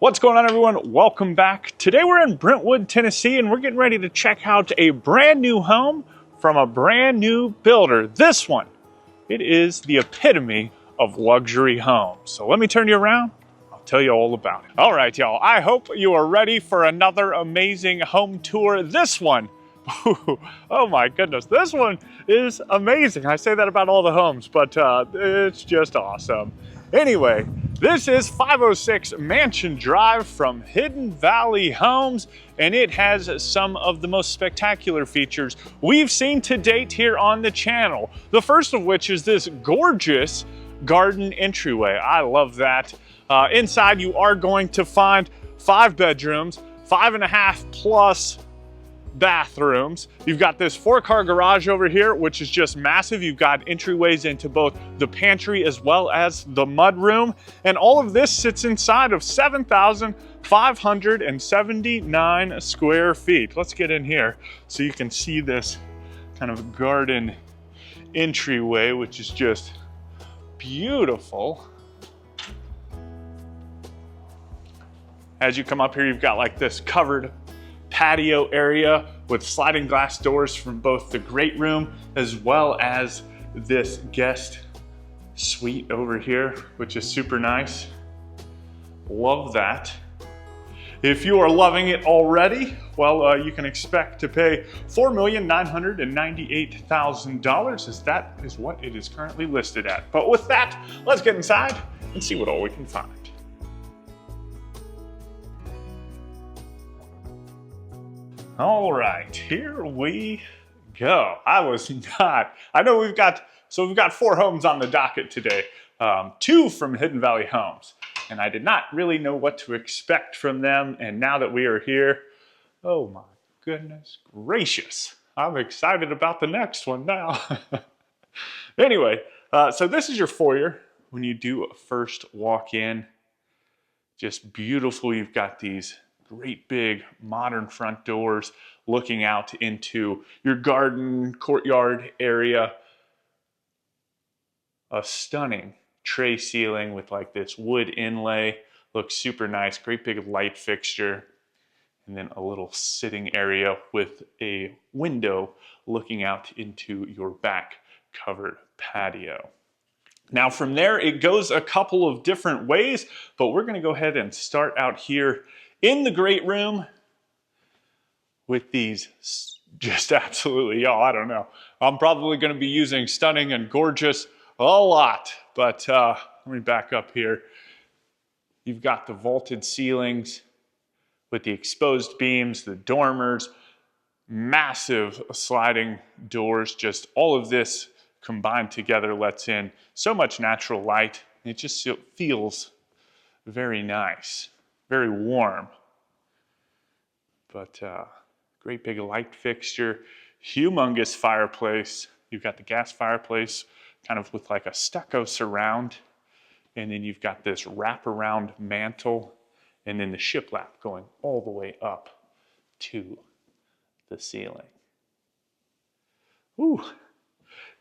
What's going on, everyone? Welcome back. Today we're in Brentwood, Tennessee, and we're getting ready to check out a brand new home from a brand new builder. This one, it is the epitome of luxury homes. So let me turn you around. I'll tell you all about it. All right, y'all. I hope you are ready for another amazing home tour. This one, oh my goodness, this one is amazing. I say that about all the homes, but it's just awesome. Anyway, this is 506 Mansion Drive from Hidden Valley Homes, and it has some of the most spectacular features we've seen to date here on the channel. The first of which is this gorgeous garden entryway. I love that. Inside you are going to find 5 bedrooms, 5.5 plus bathrooms. You've got this 4-car garage over here, which is just massive. You've got entryways into both the pantry as well as the mudroom. And all of this sits inside of 7,579 square feet. Let's get in here so you can see this kind of garden entryway, which is just beautiful. As you come up here, you've got like this covered patio area with sliding glass doors from both the great room as well as this guest suite over here, which is super nice. Love that. If you are loving it already, well, you can expect to pay $4,998,000, as that is what it is currently listed at. But with that, let's get inside and see what all we can find. All right, here we go. I know we've got 4 homes on the docket today, 2 from Hidden Valley Homes, and I did not really know what to expect from them. And now that we are here, oh my goodness gracious, I'm excited about the next one now. Anyway, so this is your foyer when you do first walk in. Just beautiful. You've got these great big modern front doors looking out into your garden courtyard area. A stunning tray ceiling with like this wood inlay. Looks super nice. Great big light fixture. And then a little sitting area with a window looking out into your back covered patio. Now from there, it goes a couple of different ways, but we're going to go ahead and start out here in the great room with these just absolutely, y'all, I don't know. I'm probably going to be using stunning and gorgeous a lot, but let me back up here. You've got the vaulted ceilings with the exposed beams, the dormers, massive sliding doors. Just all of this combined together lets in so much natural light. It just feels very nice. Very warm, but great big light fixture, humongous fireplace. You've got the gas fireplace kind of with like a stucco surround, and then you've got this wraparound mantle, and then the shiplap going all the way up to the ceiling. Ooh.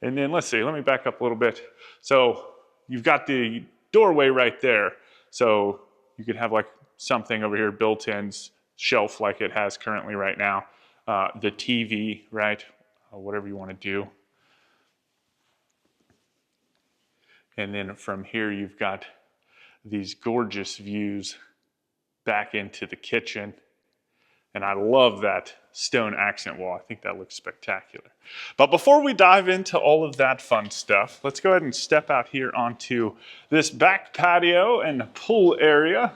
And then let's see, let me back up a little bit. So you've got the doorway right there. So you could have like something over here, built-in shelf like it has currently right now. The TV, right? Whatever you want to do. And then from here, you've got these gorgeous views back into the kitchen. And I love that stone accent wall. I think that looks spectacular. But before we dive into all of that fun stuff, let's go ahead and step out here onto this back patio and pool area.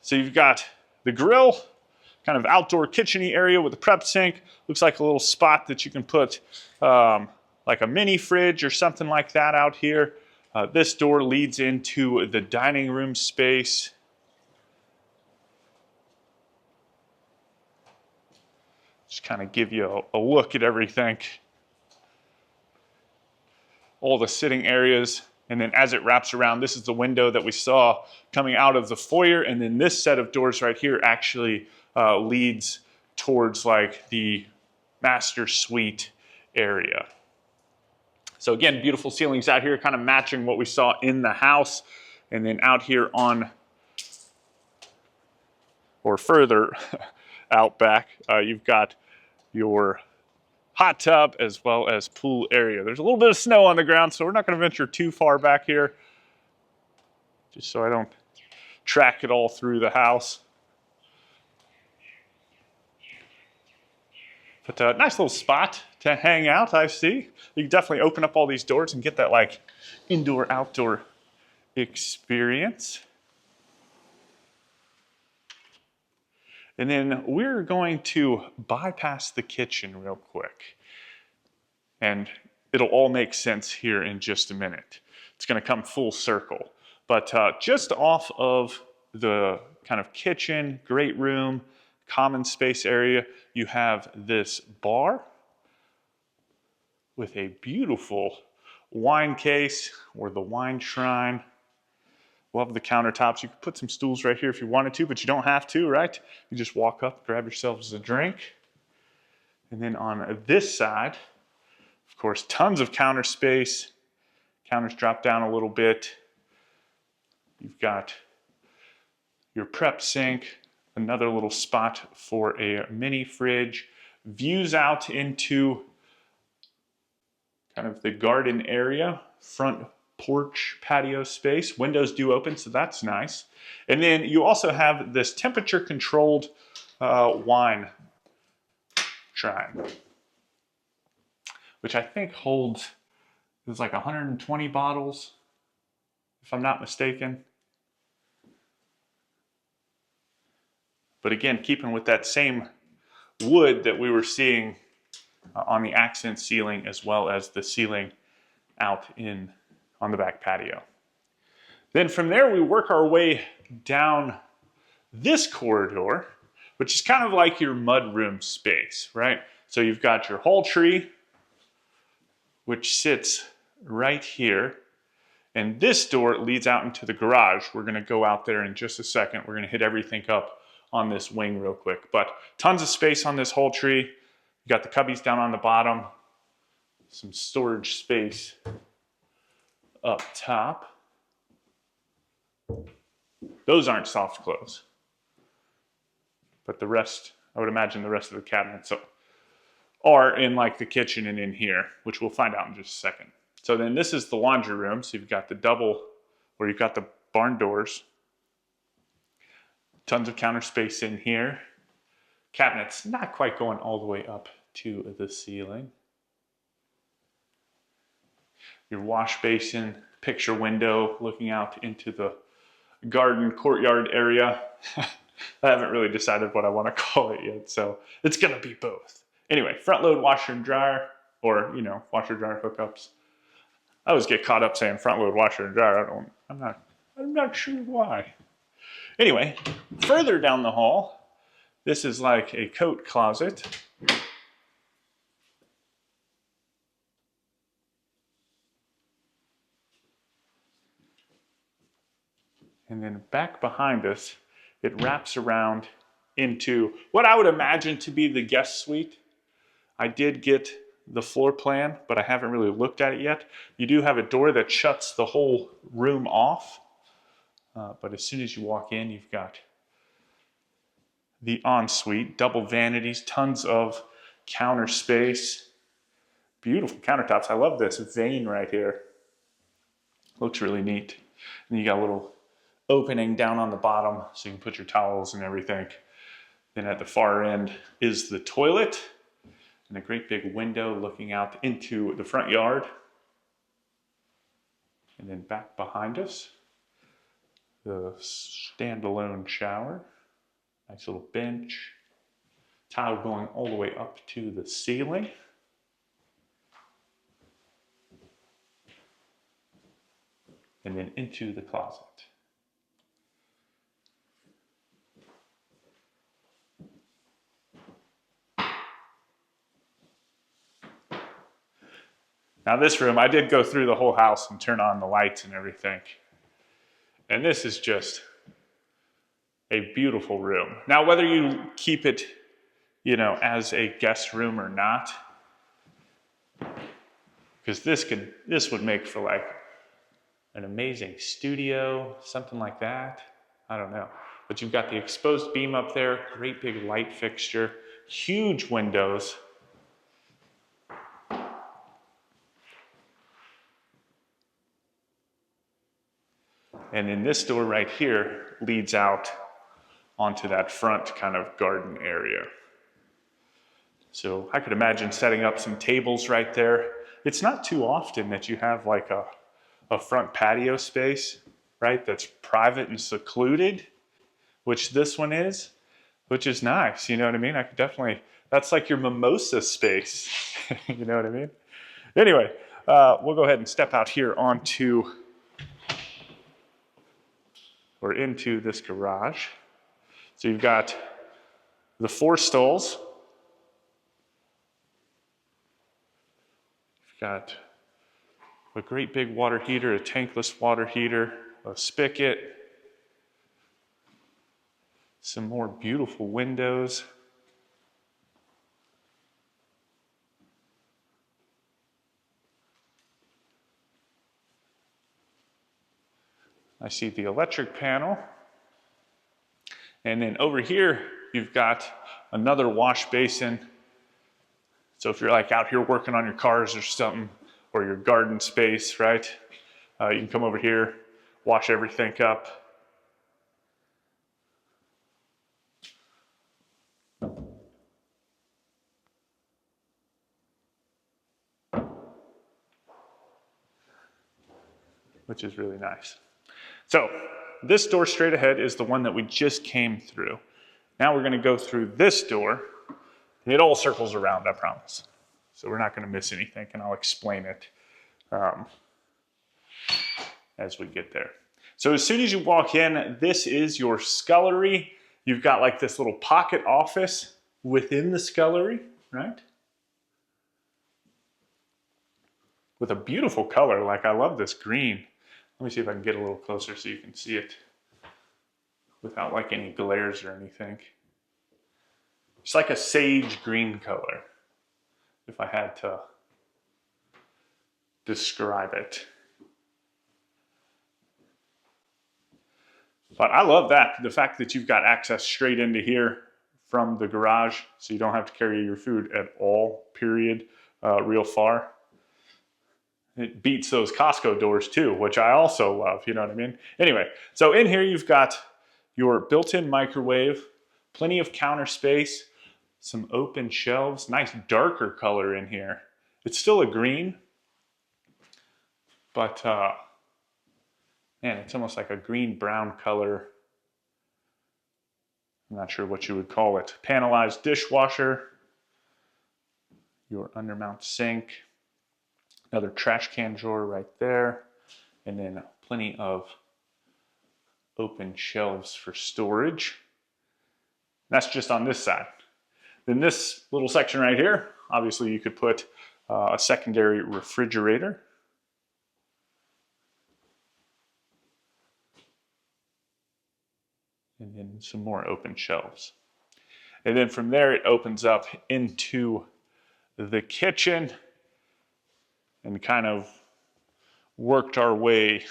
So you've got the grill, kind of outdoor kitchen-y area with a prep sink. Looks like a little spot that you can put like a mini fridge or something like that out here. This door leads into the dining room space. Just kind of give you a look at everything. All the sitting areas. And then as it wraps around, this is the window that we saw coming out of the foyer. And then this set of doors right here actually leads towards like the master suite area. So again, beautiful ceilings out here, kind of matching what we saw in the house. And then out here on or further out back, you've got your hot tub as well as pool area. There's a little bit of snow on the ground, so we're not going to venture too far back here, just so I don't track it all through the house. But a nice little spot to hang out, I see. You can definitely open up all these doors and get that like indoor-outdoor experience. And then we're going to bypass the kitchen real quick. And it'll all make sense here in just a minute. It's going to come full circle. But just off of the kind of kitchen, great room, common space area, you have this bar with a beautiful wine case or the wine shrine. Love the countertops. You could put some stools right here if you wanted to, but you don't have to, right? You just walk up, grab yourselves a drink. And then on this side, of course, tons of counter space. Counters drop down a little bit. You've got your prep sink, another little spot for a mini fridge, views out into kind of the garden area, front porch patio space. Windows do open, so that's nice. And then you also have this temperature controlled wine shrine, which I think holds, it's like 120 bottles, if I'm not mistaken. But again, keeping with that same wood that we were seeing on the accent ceiling, as well as the ceiling out on the back patio. Then from there, we work our way down this corridor, which is kind of like your mudroom space, right? So you've got your hall tree, which sits right here. And this door leads out into the garage. We're gonna go out there in just a second. We're gonna hit everything up on this wing real quick. But tons of space on this hall tree. You got the cubbies down on the bottom, some storage space up top. Those aren't soft close. But the rest, I would imagine the rest of the cabinets are in like the kitchen and in here, which we'll find out in just a second. So then this is the laundry room. So you've got the double, or you've got the barn doors. Tons of counter space in here. Cabinets not quite going all the way up to the ceiling. Your wash basin, picture window looking out into the garden courtyard area. I haven't really decided what I want to call it yet, so it's gonna be both. Anyway, front load washer and dryer, or washer dryer hookups. I always get caught up saying front load washer and dryer. I'm not sure why. Anyway, further down the hall, this is like a coat closet. And then back behind us, it wraps around into what I would imagine to be the guest suite. I did get the floor plan, but I haven't really looked at it yet. You do have a door that shuts the whole room off. But as soon as you walk in, you've got the ensuite, double vanities, tons of counter space, beautiful countertops. I love this vein right here. Looks really neat. And you got a little opening down on the bottom so you can put your towels and everything. Then at the far end is the toilet and a great big window looking out into the front yard. And then back behind us, the standalone shower, nice little bench, tile going all the way up to the ceiling. And then into the closet. Now this room, I did go through the whole house and turn on the lights and everything. And this is just a beautiful room. Now, whether you keep it, as a guest room or not, because this would make for like an amazing studio, something like that. I don't know. But you've got the exposed beam up there, great big light fixture, huge windows. And then this door right here leads out onto that front kind of garden area. So I could imagine setting up some tables right there. It's not too often that you have like a front patio space, right? That's private and secluded, which this one is, which is nice. You know what I mean? I could definitely, that's like your mimosa space. You know what I mean? Anyway, we'll go ahead and step out here onto, or into this garage. So you've got the 4 stalls. You've got a great big water heater, a tankless water heater, a spigot, some more beautiful windows. I see the electric panel. And then over here, you've got another wash basin. So if you're like out here working on your cars or something, or your garden space, right? You can come over here, wash everything up. Which is really nice. So this door straight ahead is the one that we just came through. Now we're gonna go through this door. It all circles around, I promise. So we're not gonna miss anything, and I'll explain it as we get there. So as soon as you walk in, this is your scullery. You've got like this little pocket office within the scullery, right? With a beautiful color, like I love this green. Let me see if I can get a little closer so you can see it without like any glares or anything. It's like a sage green color, if I had to describe it. But I love that, the fact that you've got access straight into here from the garage, so you don't have to carry your food at all, period, real far. It beats those Costco doors too, which I also love, you know what I mean? Anyway, so in here you've got your built-in microwave, plenty of counter space, some open shelves, nice darker color in here. It's still a green, but man, it's almost like a green-brown color. I'm not sure what you would call it. Panelized dishwasher, your undermount sink, another trash can drawer right there, and then plenty of open shelves for storage. That's just on this side. Then this little section right here, obviously you could put a secondary refrigerator. And then some more open shelves. And then from there it opens up into the kitchen and kind of worked our way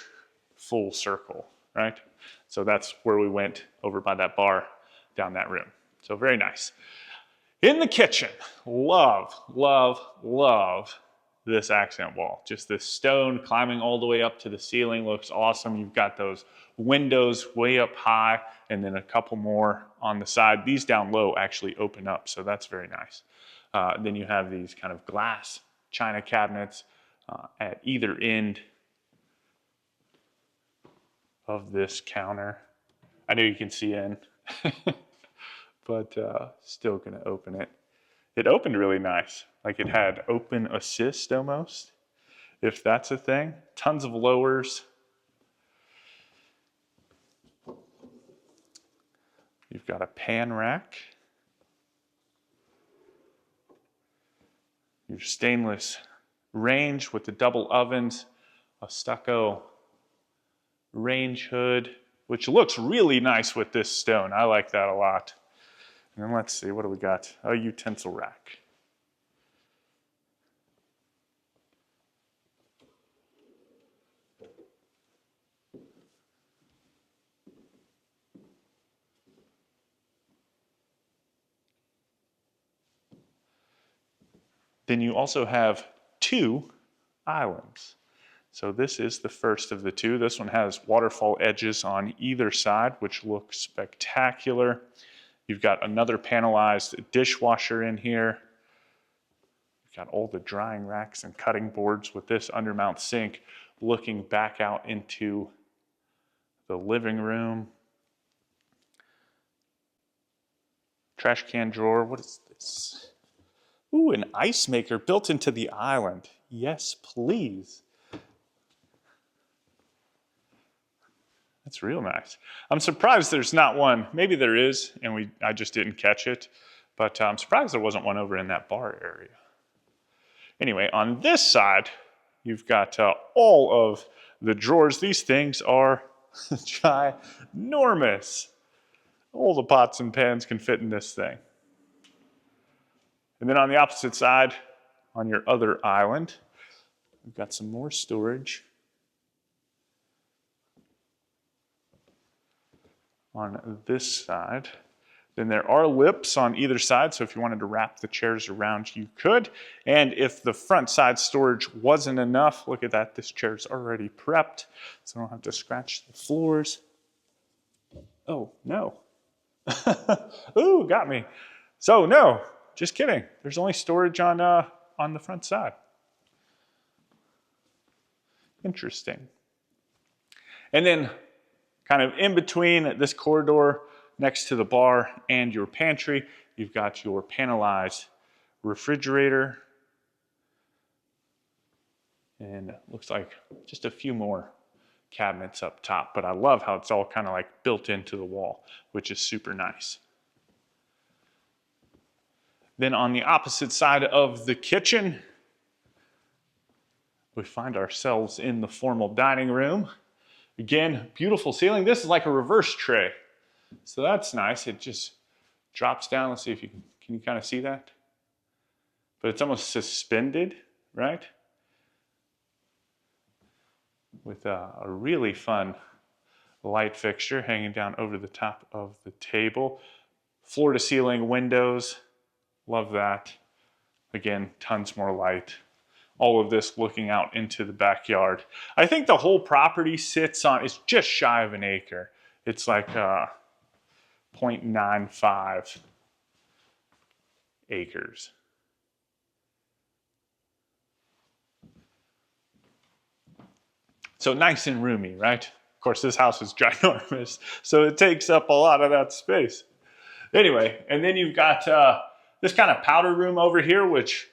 full circle, right? So that's where we went, over by that bar down that room. So very nice. In the kitchen, love, love, love this accent wall. Just this stone climbing all the way up to the ceiling looks awesome. You've got those windows way up high and then a couple more on the side. These down low actually open up, so that's very nice. Then you have these kind of glass china cabinets at either end of this counter. I know you can see in, but still gonna open it. It opened really nice. Like it had open assist almost, if that's a thing. Tons of lowers. You've got a pan rack. Your stainless range with the double ovens, a stucco range hood, which looks really nice with this stone. I like that a lot. And then let's see, what do we got? A utensil rack. Then you also have 2 islands. So this is the first of the 2. This one has waterfall edges on either side, which look spectacular. You've got another panelized dishwasher in here. You've got all the drying racks and cutting boards with this undermount sink looking back out into the living room. Trash can drawer. What is this? Ooh, an ice maker built into the island. Yes, please. That's real nice. I'm surprised there's not one. Maybe there is, and I just didn't catch it. But I'm surprised there wasn't one over in that bar area. Anyway, on this side, you've got all of the drawers. These things are ginormous. All the pots and pans can fit in this thing. And then on the opposite side, on your other island, we've got some more storage. On this side. Then there are lips on either side, so if you wanted to wrap the chairs around, you could. And if the front side storage wasn't enough, look at that, this chair's already prepped, so I don't have to scratch the floors. Oh, no. Ooh, got me. So no, just kidding. There's only storage on the front side. Interesting. And then kind of in between this corridor next to the bar and your pantry, you've got your panelized refrigerator. And it looks like just a few more cabinets up top, but I love how it's all kind of like built into the wall, which is super nice. Then on the opposite side of the kitchen, we find ourselves in the formal dining room. Again, beautiful ceiling. This is like a reverse tray. So that's nice. It just drops down. Let's see if can you kind of see that? But it's almost suspended, right? With a really fun light fixture hanging down over the top of the table. Floor to ceiling windows. Love that. Again, tons more light. All of this looking out into the backyard. I think the whole property sits on, it's just shy of an acre. It's like 0.95 acres. So nice and roomy, right? Of course, this house is ginormous, so it takes up a lot of that space. Anyway, and then you've got this kind of powder room over here, which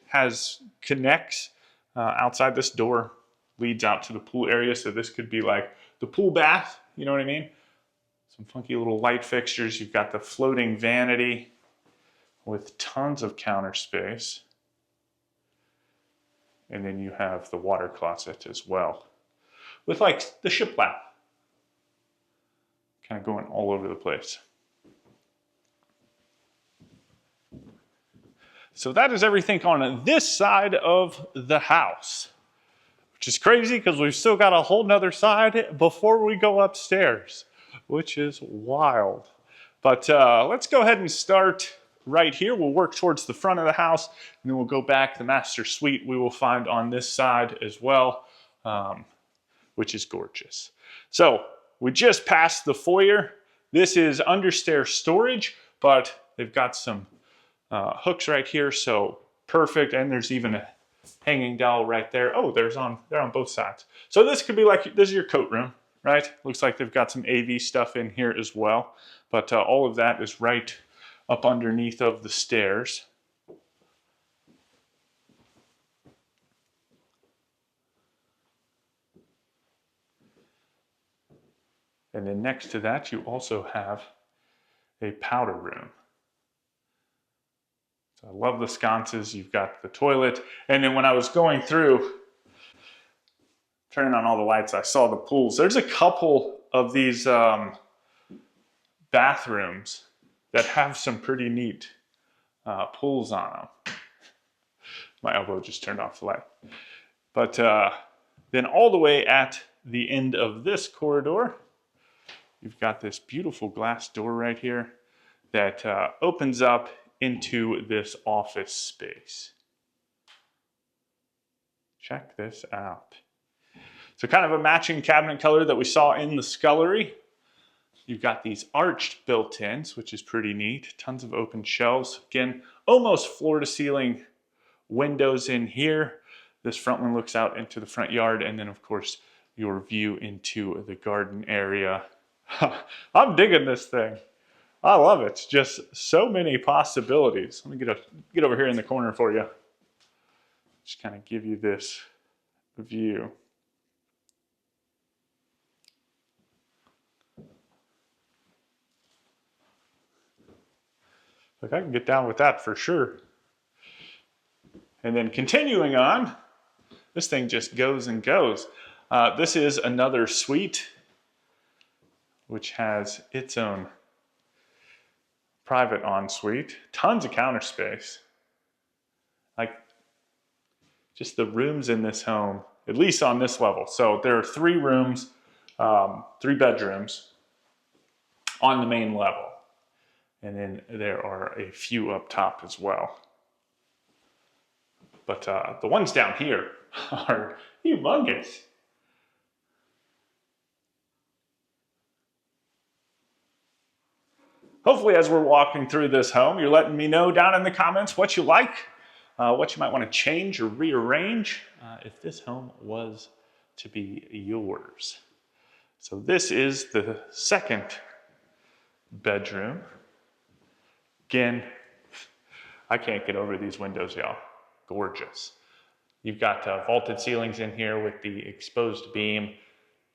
connects outside this door, leads out to the pool area. So this could be like the pool bath, you know what I mean? Some funky little light fixtures. You've got the floating vanity with tons of counter space. And then you have the water closet as well, with like the shiplap kind of going all over the place. So that is everything on this side of the house, which is crazy because we've still got a whole nother side before we go upstairs, which is wild. But let's go ahead and start right here. We'll work towards the front of the house, and then we'll go back. The master suite we will find on this side as well, which is gorgeous. So we just passed the foyer. This is understair storage, but they've got some hooks right here, so perfect. And there's even a hanging dowel right there. Oh, they're on both sides. So this could be like, this is your coat room, right? Looks like they've got some AV stuff in here as well. But all of that is right up underneath of the stairs. And then next to that, you also have a powder room. I love the sconces. You've got the toilet. And then when I was going through, turning on all the lights, I saw the pools. There's a couple of these bathrooms that have some pretty neat pools on them. My elbow just turned off the light. But then all the way at the end of this corridor, you've got this beautiful glass door right here that opens up into this office space. Check this out. So kind of a matching cabinet color that we saw in the scullery. You've got these arched built-ins, which is pretty neat. Tons of open shelves. Again, almost floor to ceiling windows in here. This front one looks out into the front yard, and then of course your view into the garden area. I'm digging this thing. I love it. It's just so many possibilities. Let me get over here in the corner for you. Just kind of give you this view. Look, I can get down with that for sure. And then continuing on, this thing just goes and goes. This is another suite, which has its own private ensuite. Tons of counter space. Like, just the rooms in this home, at least on this level. So there are 3 rooms, 3 bedrooms on the main level. And then there are a few up top as well. But the ones down here are humongous. Hopefully, as we're walking through this home, you're letting me know down in the comments what you like, what you might want to change or rearrange if this home was to be yours. So this is the second bedroom. Again, I can't get over these windows, y'all. Gorgeous. You've got vaulted ceilings in here with the exposed beam,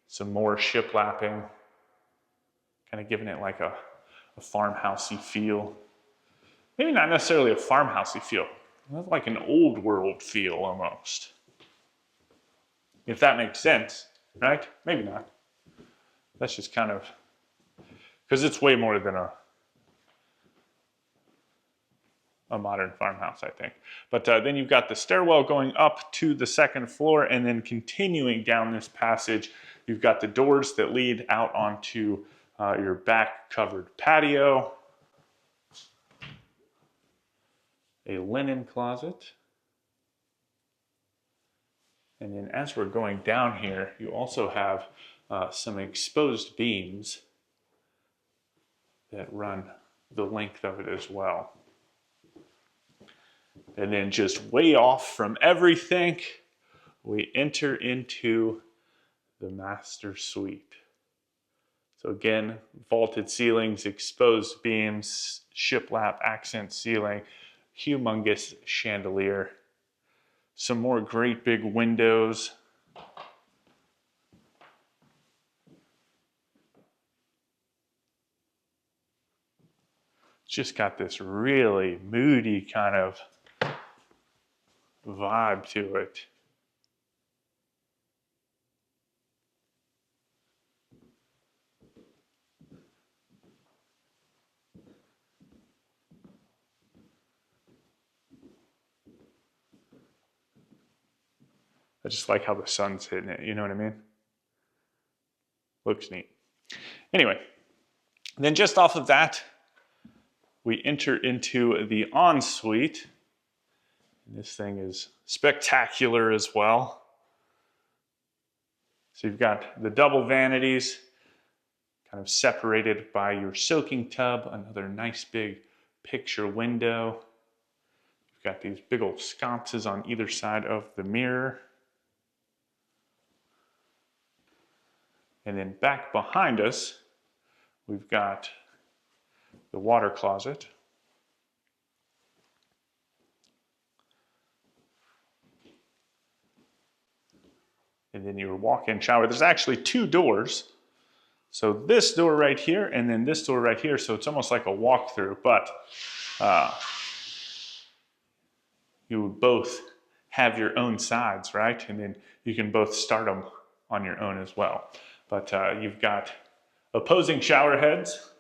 some more shiplapping, kind of giving it like a farmhousey feel. Maybe not necessarily a farmhousey feel, like an old world feel almost. If that makes sense, right? Maybe not. That's just kind of, because it's way more than a modern farmhouse, I think. But then you've got the stairwell going up to the second floor, and then continuing down this passage, you've got the doors that lead out onto your back covered patio, a linen closet, and then as we're going down here, you also have some exposed beams that run the length of it as well. And then just way off from everything, we enter into the master suite. So again, vaulted ceilings, exposed beams, shiplap accent ceiling, humongous chandelier, some more great big windows. Just got this really moody kind of vibe to it. I just like how the sun's hitting it, you know what I mean? Looks neat. Anyway, then just off of that, we enter into the ensuite. This thing is spectacular as well. So you've got the double vanities, kind of separated by your soaking tub, another nice big picture window. You've got these big old sconces on either side of the mirror. And then back behind us, we've got the water closet. And then your walk-in shower. There's actually 2 doors. So this door right here, and then this door right here. So it's almost like a walk-through, but you would both have your own sides, right? And then you can both start them on your own as well. But you've got opposing shower heads,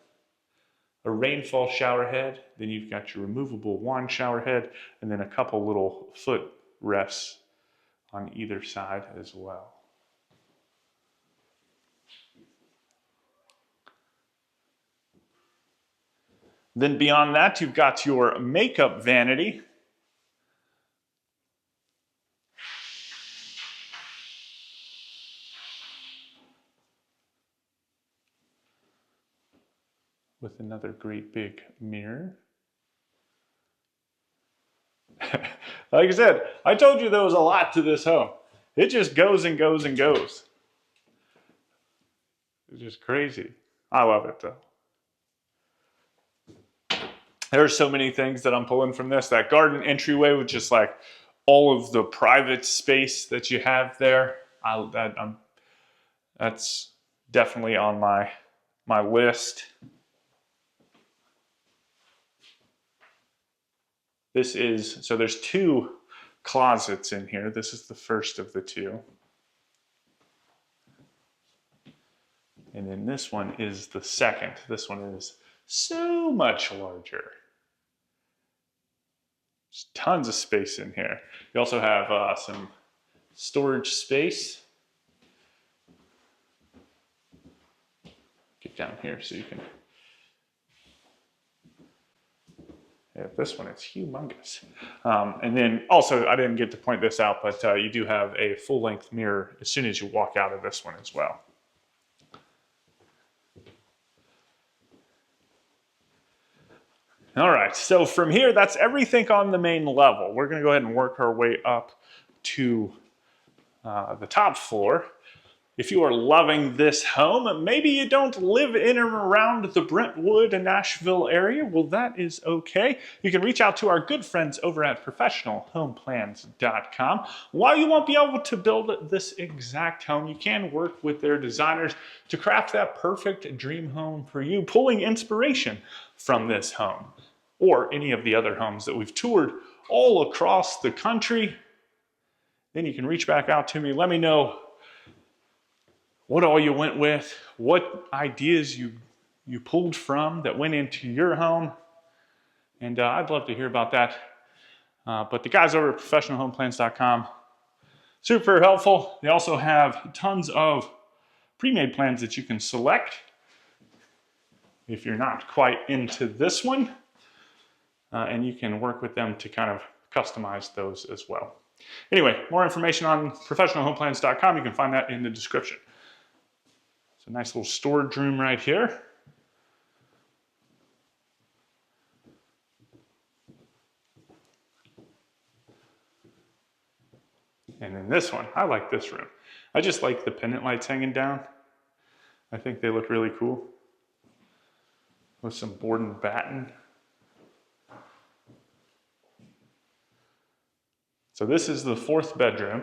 a rainfall shower head, then you've got your removable wand shower head, and then a couple little foot rests on either side as well. Then beyond that, you've got your makeup vanity. with another great big mirror. Like I said, I told you there was a lot to this home. It just goes and goes and goes. It's just crazy. I love it though. There are so many things that I'm pulling from this. That garden entryway with just like all of the private space that you have there. That's definitely on my list. So there's two closets in here. This is the first of the two. And then this one is the second. This one is so much larger. There's tons of space in here. You also have some storage space. Get down here so you can. Yeah, this one is humongous. And then also, I didn't get to point this out, but you do have a full-length mirror as soon as you walk out of this one as well. All right, so from here, that's everything on the main level. We're gonna go ahead and work our way up to the top floor. If you are loving this home, maybe you don't live in or around the Brentwood and Nashville area, well, that is okay. You can reach out to our good friends over at professionalhomeplans.com. While you won't be able to build this exact home, you can work with their designers to craft that perfect dream home for you, pulling inspiration from this home or any of the other homes that we've toured all across the country. Then you can reach back out to me. Let me know what all you went with, what ideas you pulled from that went into your home. And I'd love to hear about that. But the guys over at professionalhomeplans.com, super helpful. They also have tons of pre-made plans that you can select if you're not quite into this one. And you can work with them to kind of customize those as well. Anyway, more information on professionalhomeplans.com. You can find that in the description. It's a nice little storage room right here. And then this one, I like this room. I just like the pendant lights hanging down. I think they look really cool. With some board and batten. So this is the fourth bedroom.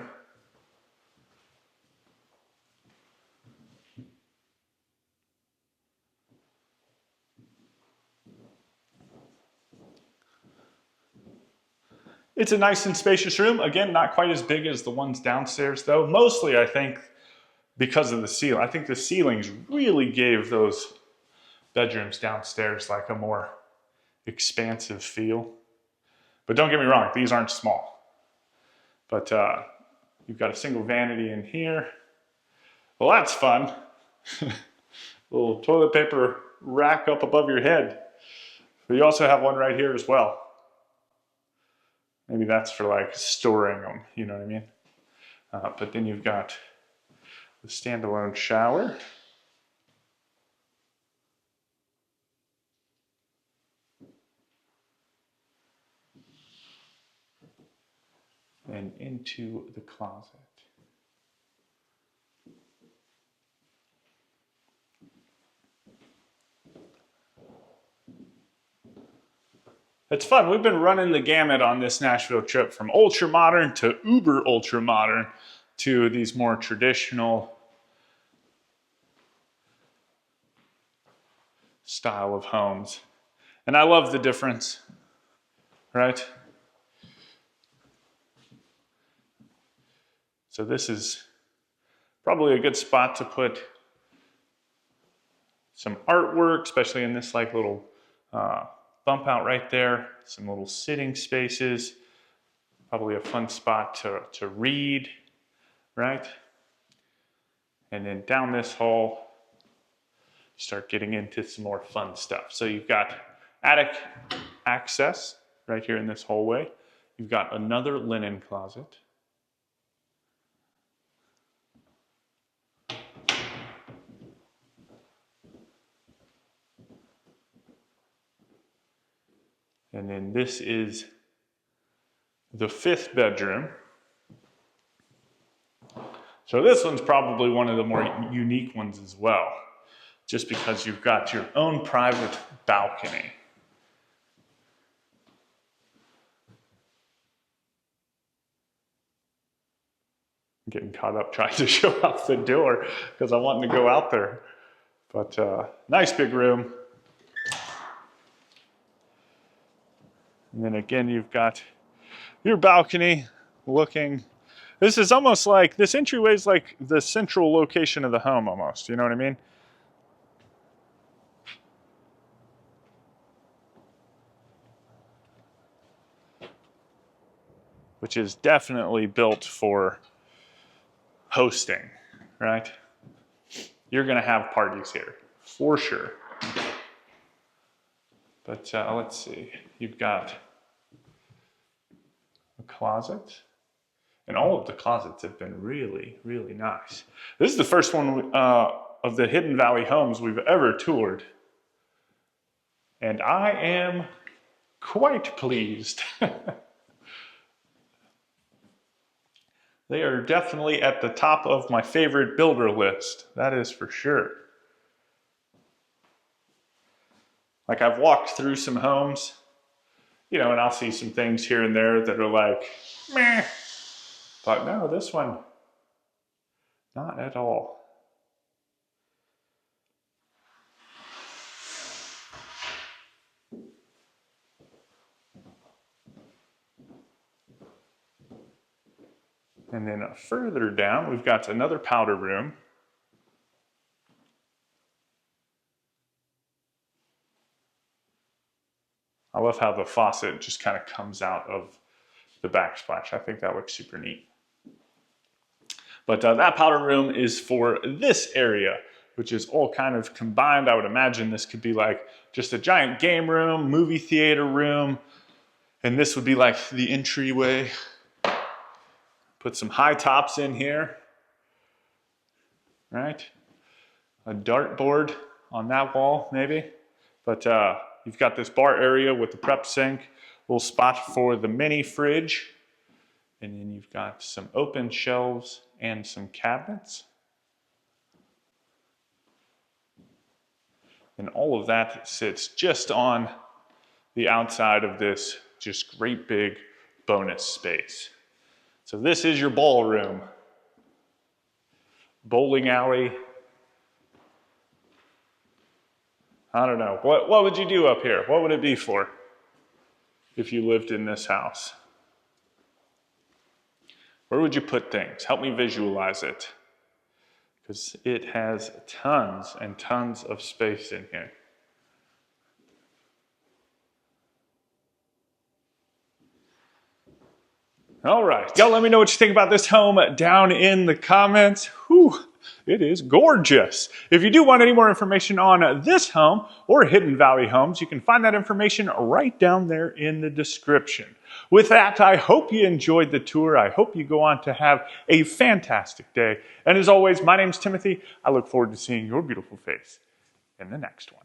It's a nice and spacious room. Again, not quite as big as the ones downstairs though. Mostly, I think, because of the ceiling. I think the ceilings really gave those bedrooms downstairs like a more expansive feel. But don't get me wrong, these aren't small. But you've got a single vanity in here. Well, that's fun. Little toilet paper rack up above your head. But you also have one right here as well. Maybe that's for like storing them, you know what I mean? But then you've got the standalone shower. And into the closet. It's fun. We've been running the gamut on this Nashville trip from ultra modern to uber ultra modern to these more traditional style of homes. And I love the difference, right? So this is probably a good spot to put some artwork, especially in this like little bump out right there, some little sitting spaces, probably a fun spot to read, right? And then down this hall, you start getting into some more fun stuff. So you've got attic access right here in this hallway. You've got another linen closet. And then this is the 5th bedroom. So this one's probably one of the more unique ones as well, just because you've got your own private balcony. I'm getting caught up trying to show out the door because I want to go out there. But nice big room. And then again, you've got your balcony looking. This is almost like, this entryway is like the central location of the home almost, you know what I mean? Which is definitely built for hosting, right? You're gonna have parties here, for sure. But let's see, you've got a closet. And all of the closets have been really, really nice. This is the first one of the Hidden Valley homes we've ever toured. And I am quite pleased. They are definitely at the top of my favorite builder list. That is for sure. Like, I've walked through some homes, you know, and I'll see some things here and there that are like, meh. But no, this one, not at all. And then further down, we've got another powder room. I love how the faucet just kind of comes out of the backsplash. I think that looks super neat. But that powder room is for this area, which is all kind of combined. I would imagine this could be like just a giant game room, movie theater room, and this would be like the entryway. Put some high tops in here, right? A dartboard on that wall, maybe. But you've got this bar area with the prep sink, little spot for the mini fridge, and then you've got some open shelves and some cabinets. And all of that sits just on the outside of this just great big bonus space. So this is your ballroom. Bowling alley. I don't know. What would you do up here? What would it be for if you lived in this house? Where would you put things? Help me visualize it. Because it has tons and tons of space in here. All right, y'all let me know what you think about this home down in the comments. Whew, it is gorgeous. If you do want any more information on this home or Hidden Valley homes, you can find that information right down there in the description. With that, I hope you enjoyed the tour. I hope you go on to have a fantastic day. And as always, my name's Timothy. I look forward to seeing your beautiful face in the next one.